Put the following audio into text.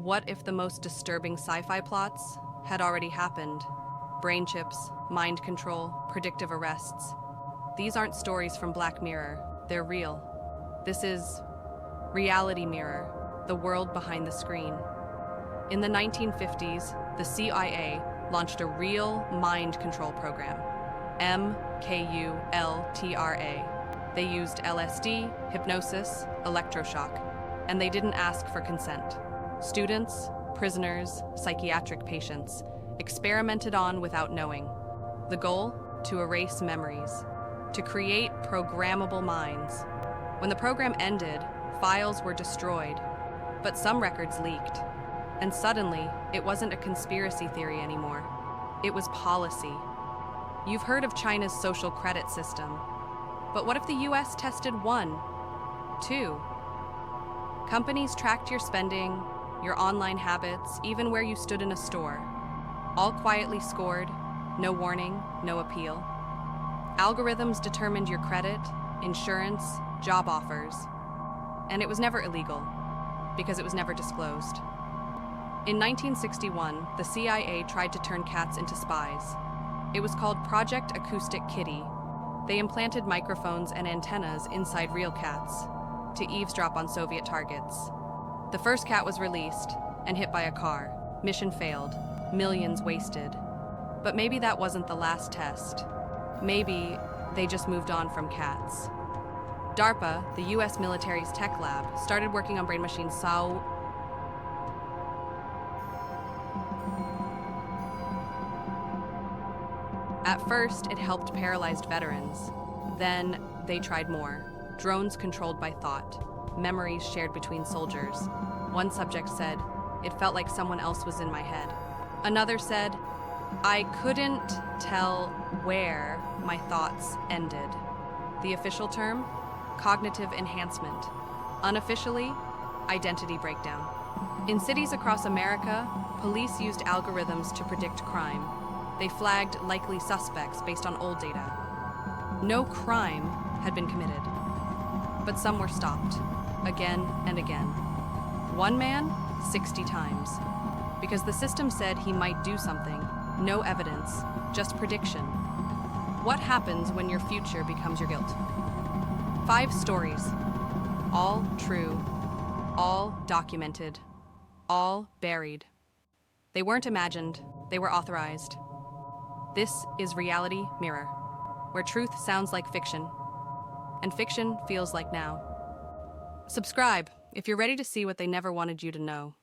What if the most disturbing sci-fi plots had already happened? Brain chips, mind control, predictive arrests. These aren't stories from Black Mirror, they're real. This is Reality Mirror, the world behind the screen. In the 1950s, the CIA launched a real mind control program, MKULTRA. They used LSD, hypnosis, electroshock, and they didn't ask for consent. Students, prisoners, psychiatric patients experimented on without knowing. The goal? To erase memories, to create programmable minds. When the program ended, files were destroyed, but some records leaked. And suddenly, it wasn't a conspiracy theory anymore. It was policy. You've heard of China's social credit system, but what if the US tested 1, 2? Companies tracked your spending, your online habits, even where you stood in a store. All quietly scored, no warning, no appeal. Algorithms determined your credit, insurance, job offers. And it was never illegal, because it was never disclosed. In 1961, the CIA tried to turn cats into spies. It was called Project Acoustic Kitty. They implanted microphones and antennas inside real cats to eavesdrop on Soviet targets. The first cat was released and hit by a car. Mission failed. Millions wasted. But maybe that wasn't the last test. Maybe they just moved on from cats. DARPA, the US military's tech lab, started working on brain machines At first, it helped paralyzed veterans. Then, they tried more. Drones controlled by thought. Memories shared between soldiers. One subject said, "It felt like someone else was in my head." Another said, "I couldn't tell where my thoughts ended." The official term? Cognitive enhancement. Unofficially, identity breakdown. In cities across America, police used algorithms to predict crime. They flagged likely suspects based on old data. No crime had been committed, but some were stopped, again and again. One man, 60 times, because the system said he might do something. No evidence, just prediction. What happens when your future becomes your guilt? 5 stories, all true, all documented, all buried. They weren't imagined, they were authorized. This is Reality Mirror, where truth sounds like fiction, and fiction feels like now. Subscribe if you're ready to see what they never wanted you to know.